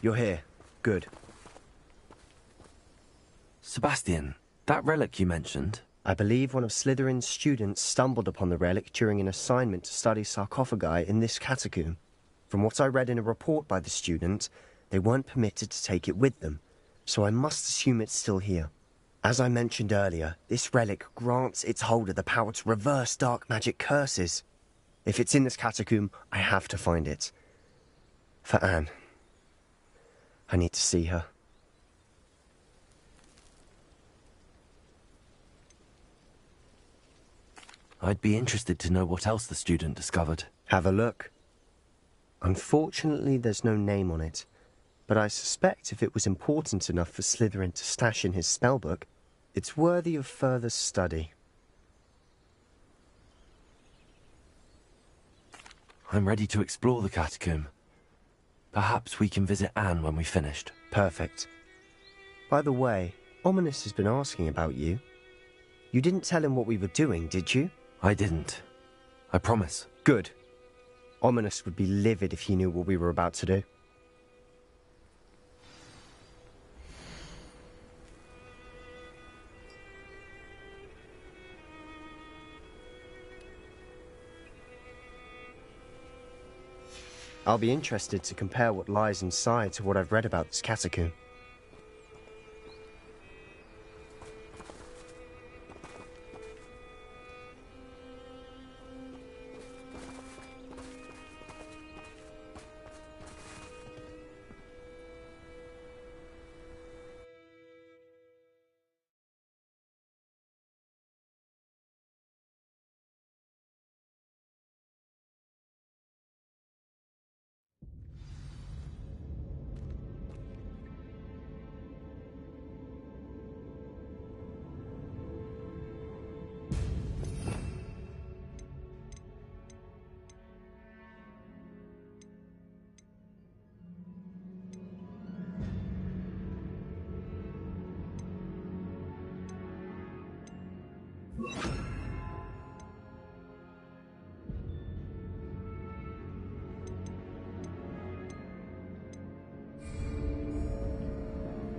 You're here. Good. Sebastian, that relic you mentioned... I believe one of Slytherin's students stumbled upon the relic during an assignment to study sarcophagi in this catacomb. From what I read in a report by the student, they weren't permitted to take it with them, so I must assume it's still here. As I mentioned earlier, this relic grants its holder the power to reverse dark magic curses. If it's in this catacomb, I have to find it. For Anne. I need to see her. I'd be interested to know what else the student discovered. Have a look. Unfortunately, there's no name on it, but I suspect if it was important enough for Slytherin to stash in his spellbook, it's worthy of further study. I'm ready to explore the catacomb. Perhaps we can visit Anne when we've finished. Perfect. By the way, Ominous has been asking about you. You didn't tell him what we were doing, did you? I didn't. I promise. Good. Ominous would be livid if he knew what we were about to do. I'll be interested to compare what lies inside to what I've read about this catacomb.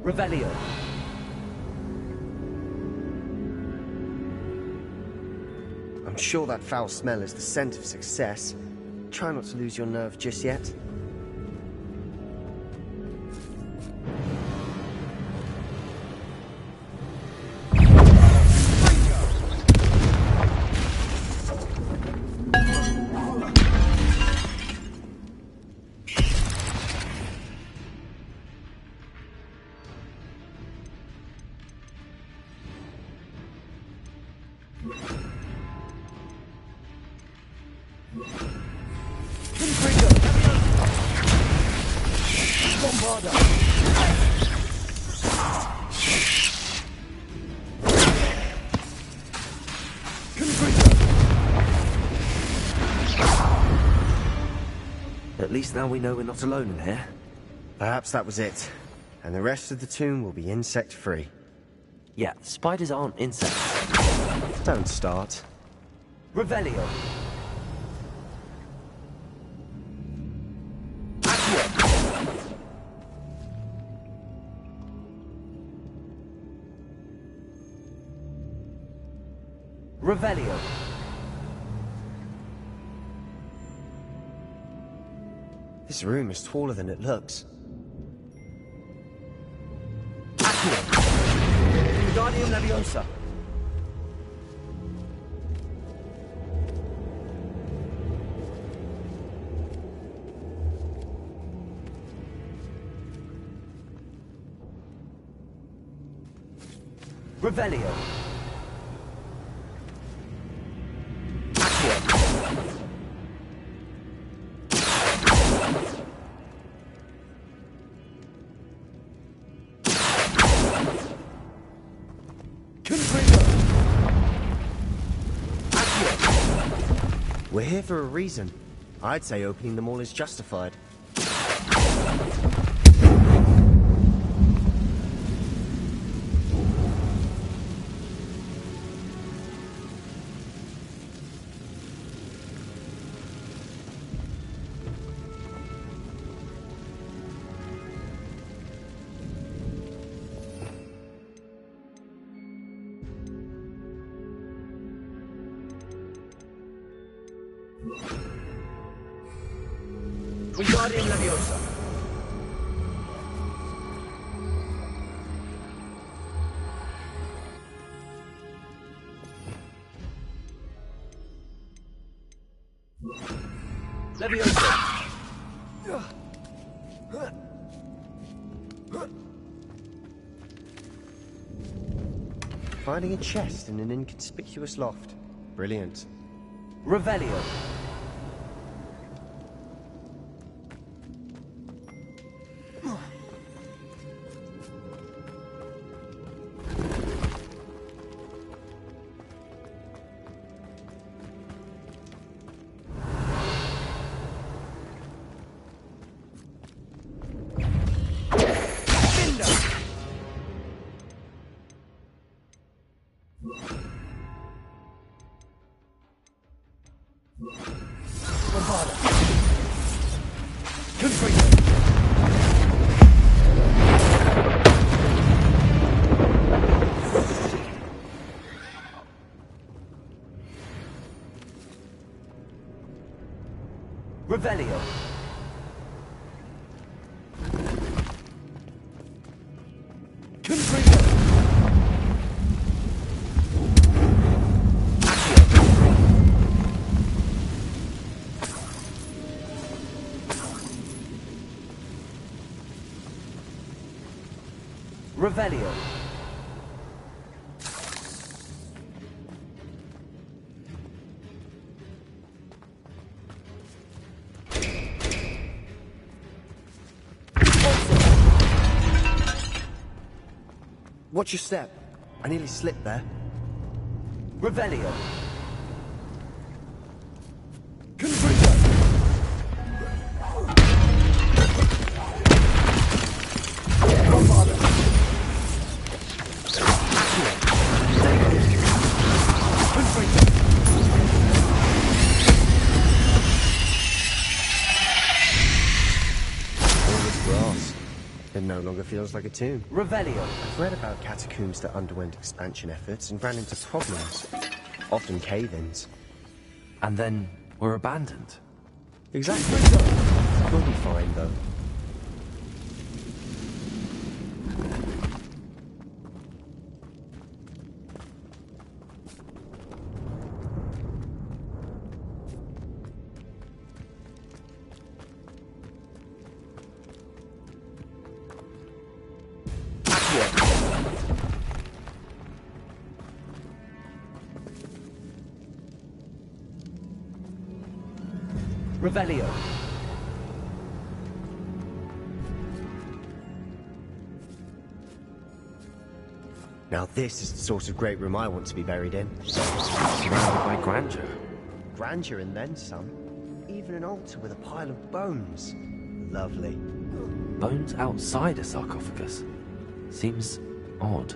Revelio. I'm sure that foul smell is the scent of success. Try not to lose your nerve just yet. At least now we know we're not alone in here. Perhaps that was it. And the rest of the tomb will be insect-free. Yeah, spiders aren't insects. Don't start. Revelio. Revelio. This room is taller than it looks. Wingardium Leviosa. Revelio. We're here for a reason. I'd say opening them all is justified. Wingardium Leviosa. Leviosa. Finding a chest in an inconspicuous loft. Brilliant. Revelio. Revelio. Revelio. Watch your step. I nearly slipped there. Revelio. It no longer feels like a tomb. Revelio. I've read about catacombs that underwent expansion efforts and ran into problems. Often cave-ins. And then were abandoned. Exactly. We'll be fine, though. Revelio. Now this is the sort of great room I want to be buried in. Surrounded by grandeur. Grandeur and then some. Even an altar with a pile of bones. Lovely. Bones outside a sarcophagus. Seems odd.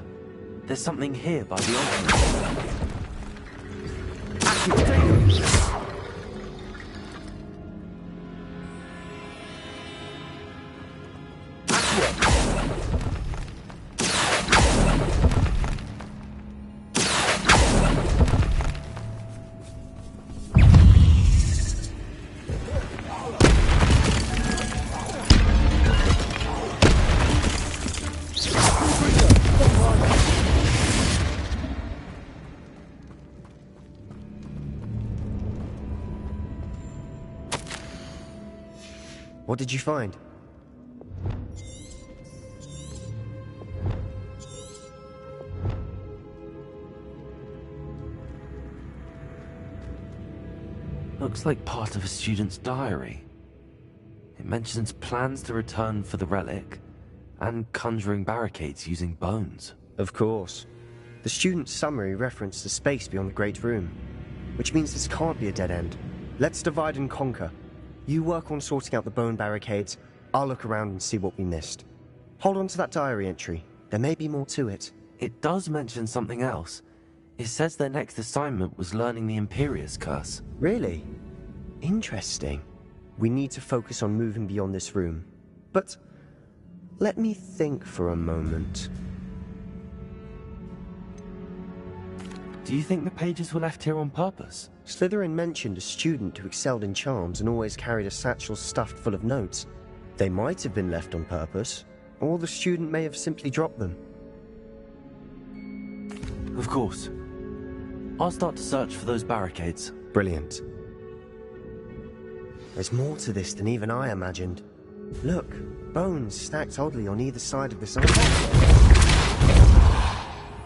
There's something here by the altar. What did you find? Looks like part of a student's diary. It mentions plans to return for the relic and conjuring barricades using bones. Of course. The student's summary referenced the space beyond the Great Room, which means this can't be a dead end. Let's divide and conquer. You work on sorting out the bone barricades, I'll look around and see what we missed. Hold on to that diary entry. There may be more to it. It does mention something else. It says their next assignment was learning the Imperius Curse. Really? Interesting. We need to focus on moving beyond this room. But let me think for a moment. Do Do you think the pages were left here on purpose? Slytherin mentioned a student who excelled in charms and always carried a satchel stuffed full of notes. They might have been left on purpose, or the student may have simply dropped them. Of course. I'll start to search for those barricades. Brilliant. There's more to this than even I imagined. Look, bones stacked oddly on either side of this arch.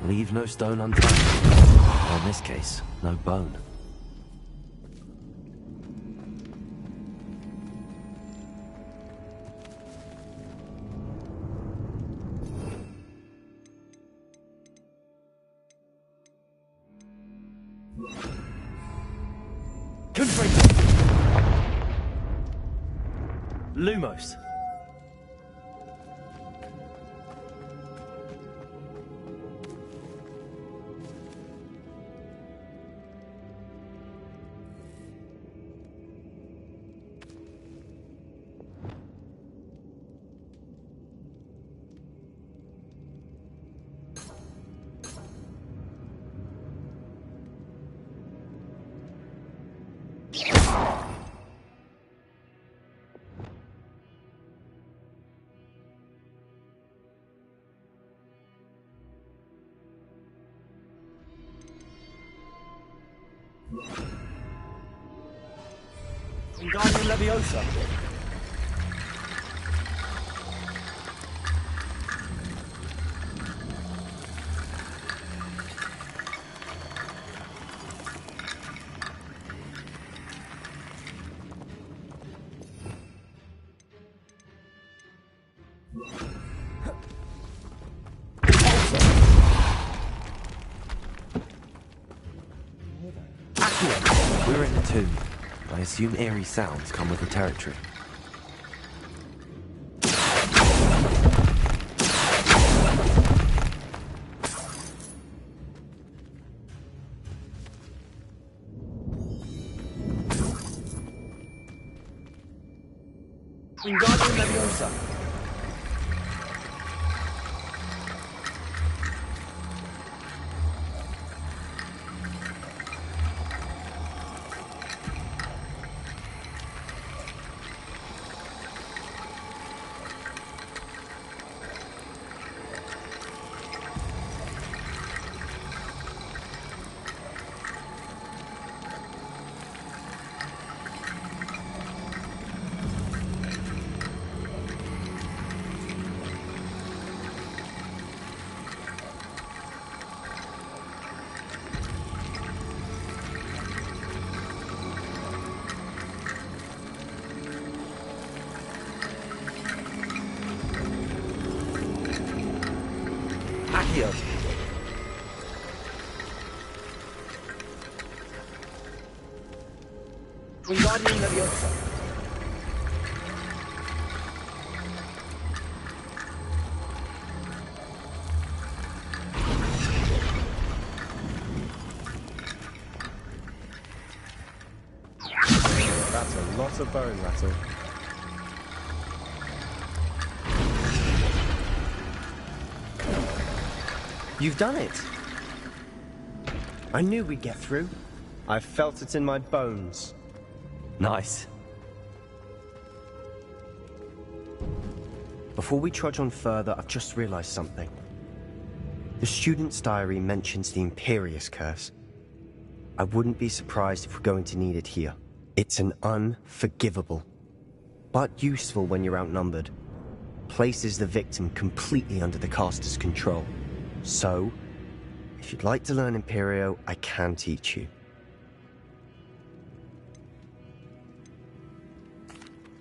Leave no stone unturned. Or in this case, no bone. Lumos. Wingardium Leviosa. We're in the tomb. I assume eerie sounds come with the territory. Wingardium Leviosa. Wingardium Leviosa. That's a lot of bone rattle. You've done it! I knew we'd get through. I felt it in my bones. Nice. Before we trudge on further, I've just realized something. The student's diary mentions the Imperious Curse. I wouldn't be surprised if we're going to need it here. It's an unforgivable, but useful when you're outnumbered. Places the victim completely under the caster's control. So, if you'd like to learn Imperio, I can teach you.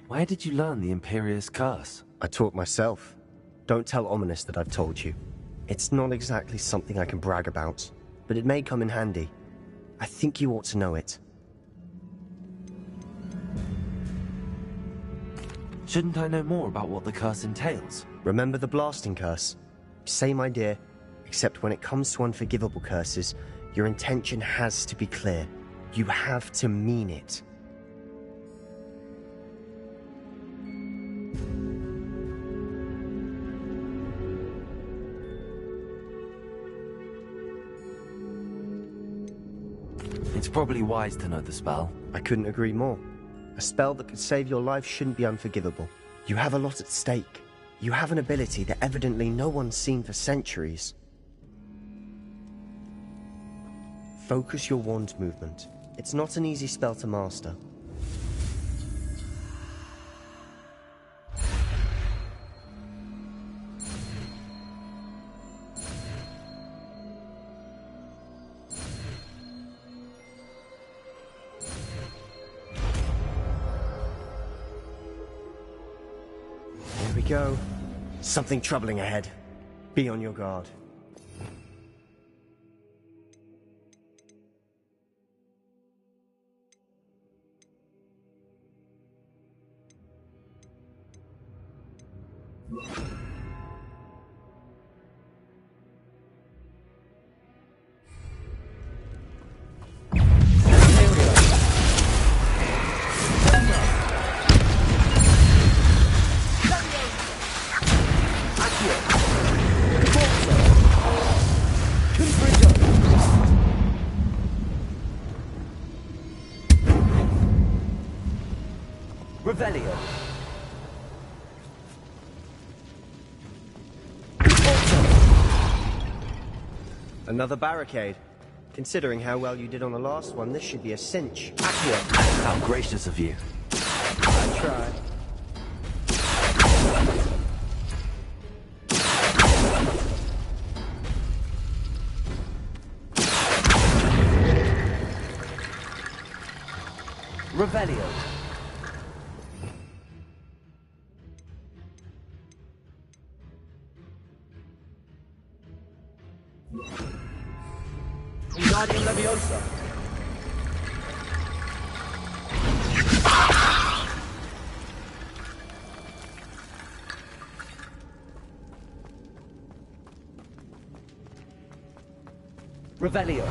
Where did you learn the Imperious Curse? I taught myself. Don't tell Ominous that I've told you. It's not exactly something I can brag about, but it may come in handy. I think you ought to know it. Shouldn't I know more about what the curse entails? Remember the blasting curse? Same idea, except when it comes to unforgivable curses, your intention has to be clear. You have to mean it. It's probably wise to know the spell. I couldn't agree more. A spell that could save your life shouldn't be unforgivable. You have a lot at stake. You have an ability that evidently no one's seen for centuries. Focus your wand's movement. It's not an easy spell to master. Here we go. Something troubling ahead. Be on your guard. Revelio. Another barricade. Considering how well you did on the last one, this should be a cinch. How gracious of you. I tried. Revelio. Wingardium Leviosa. Revelio.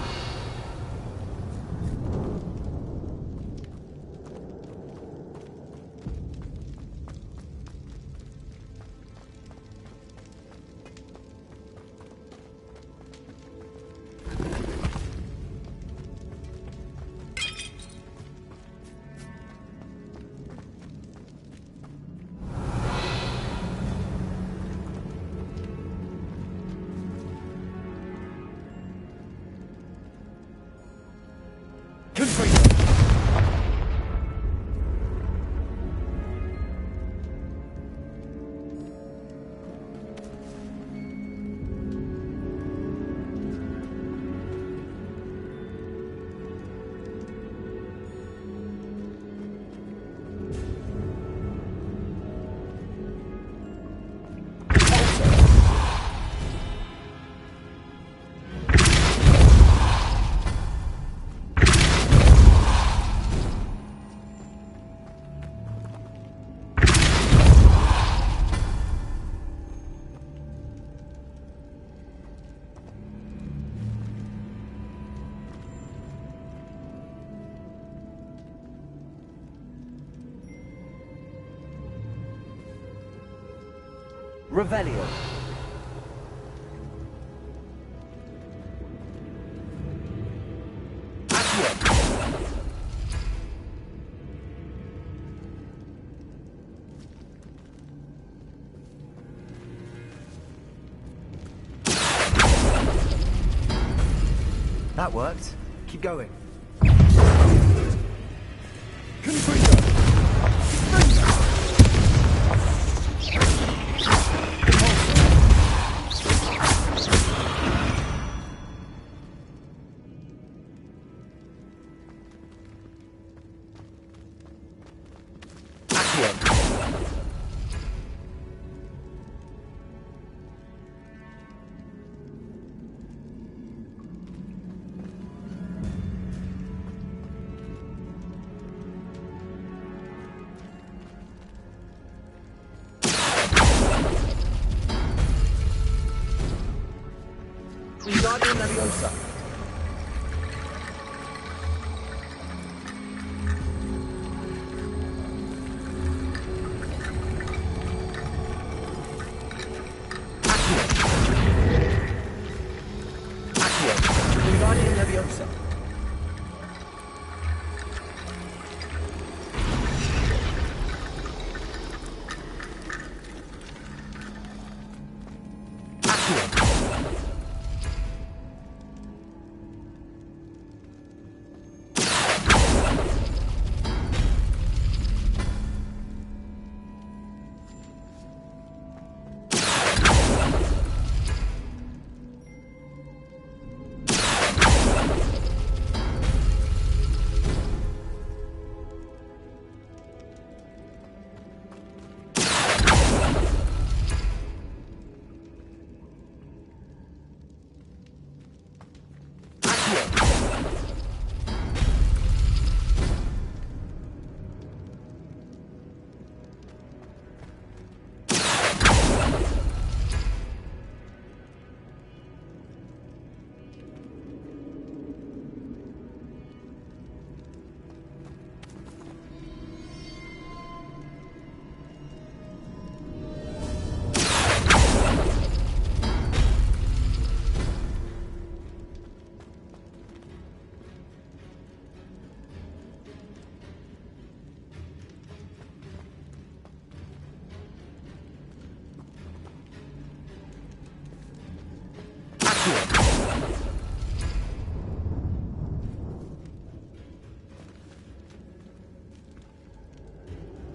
Revelio. That worked. Keep going. Wingardium Leviosa. Wingardium Leviosa.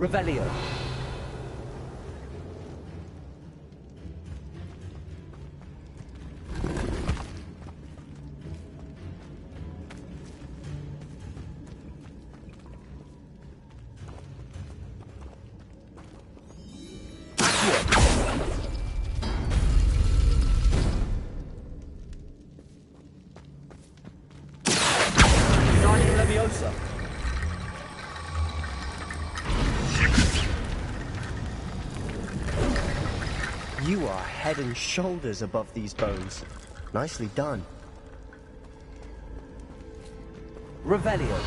Revelio. Wingardium Leviosa. You are head and shoulders above these bones. Nicely done. Revelio.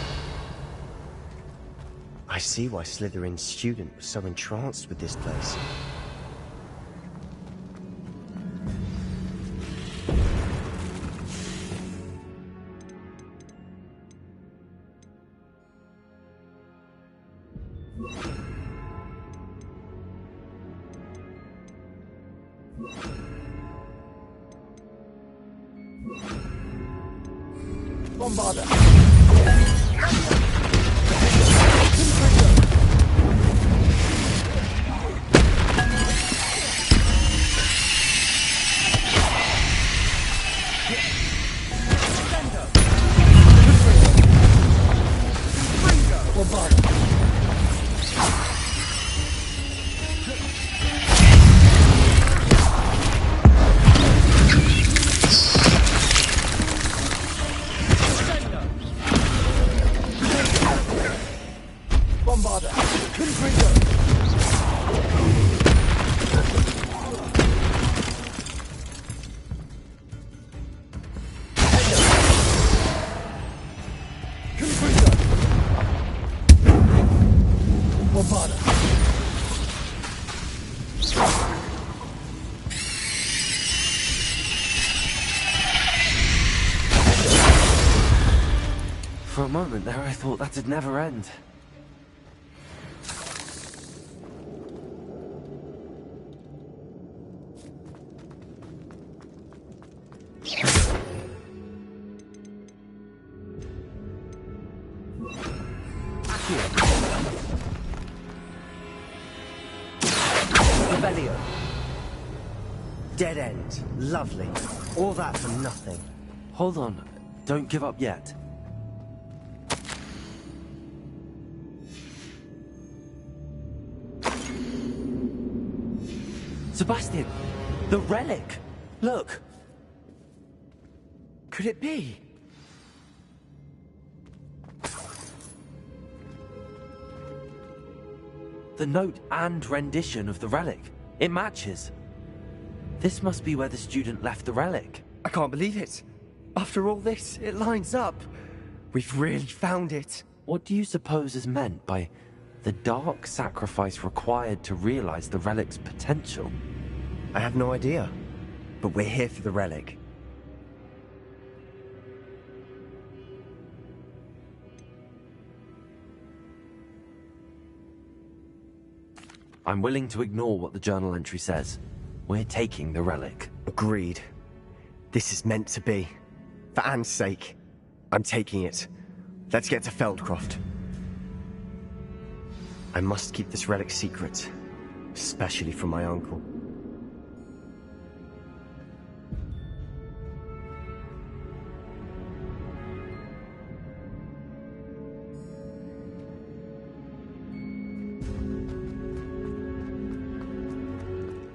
I see why Slytherin's student was so entranced with this place. Bombarda. For a moment there, I thought that'd never end. Revelio. Dead end. Lovely. All that for nothing. Hold on, don't give up yet. Sebastian! The relic! Look! Could it be? The note and rendition of the relic. It matches. This must be where the student left the relic. I can't believe it. After all this, it lines up. We've really found it. What do you suppose is meant by the dark sacrifice required to realize the relic's potential? I have no idea. But we're here for the relic. I'm willing to ignore what the journal entry says. We're taking the relic. Agreed. This is meant to be. For Anne's sake, I'm taking it. Let's get to Felcroft. I must keep this relic secret, especially from my uncle.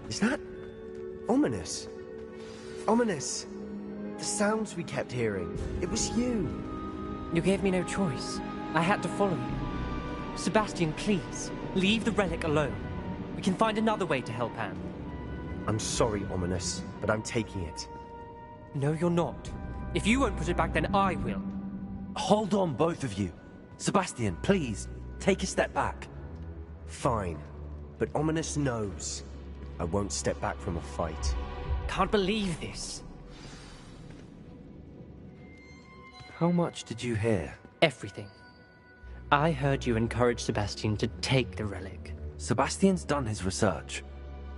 Is that ominous? Ominous. The sounds we kept hearing. It was you. You gave me no choice. I had to follow you. Sebastian, please, leave the relic alone. We can find another way to help Anne. I'm sorry, Ominous, but I'm taking it. No, you're not. If you won't put it back, then I will. Hold on, both of you. Sebastian, please, take a step back. Fine, but Ominous knows I won't step back from a fight. Can't believe this. How much did you hear? Everything. I heard you encourage Sebastian to take the relic. Sebastian's done his research.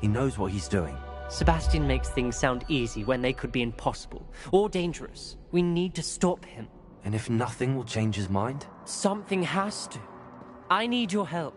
He knows what he's doing. Sebastian makes things sound easy when they could be impossible or dangerous. We need to stop him. And if nothing will change his mind? Something has to. I need your help.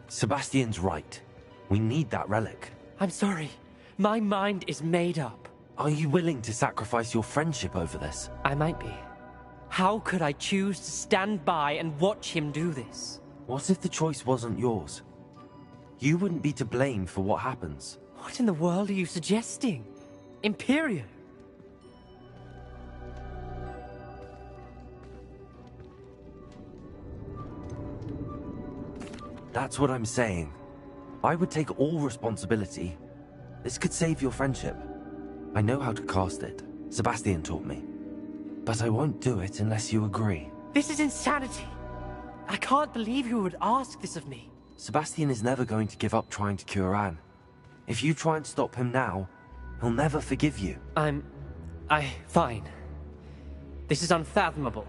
Sebastian's right. We need that relic. I'm sorry. My mind is made up. Are you willing to sacrifice your friendship over this? I might be. How could I choose to stand by and watch him do this? What if the choice wasn't yours? You wouldn't be to blame for what happens. What in the world are you suggesting? Imperio? That's what I'm saying. I would take all responsibility. This could save your friendship. I know how to cast it. Sebastian taught me. But I won't do it unless you agree. This is insanity. I can't believe you would ask this of me. Sebastian is never going to give up trying to cure Anne. If you try and stop him now, he'll never forgive you. Fine. This is unfathomable.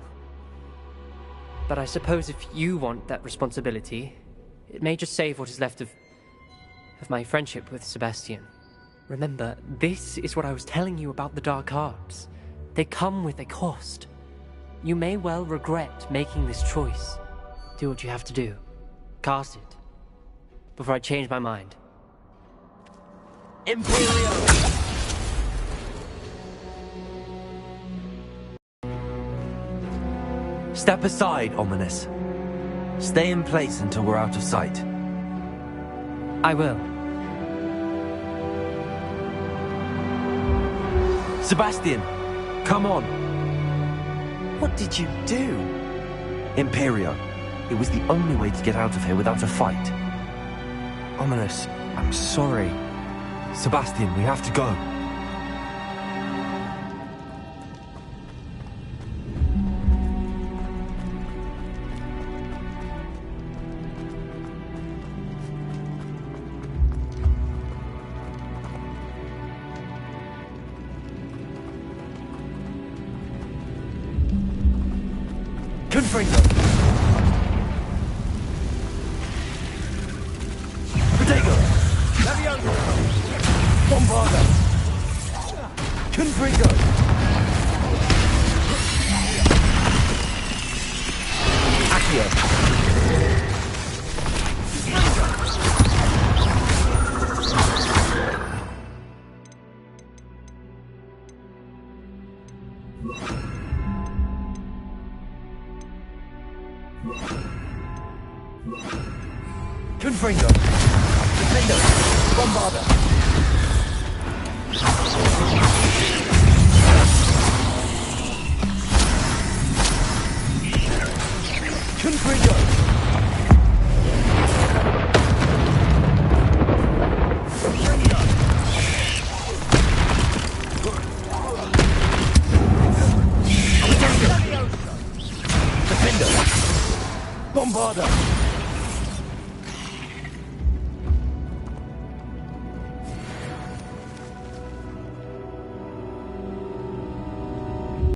But I suppose if you want that responsibility, it may just save what is left of my friendship with Sebastian. Remember, this is what I was telling you about the dark arts. They come with a cost. You may well regret making this choice. Do what you have to do. Cast it. Before I change my mind. Imperio! Step aside, Ominous. Stay in place until we're out of sight. I will. Sebastian, come on. What did you do? Imperio. It was the only way to get out of here without a fight. Ominous, I'm sorry. Sebastian, we have to go. Confringo! Protego! Leviosa! Bombarda! Confringo! Accio! Confringo! Defendo! Bombarda! Confringo! Defendo! Bombarda!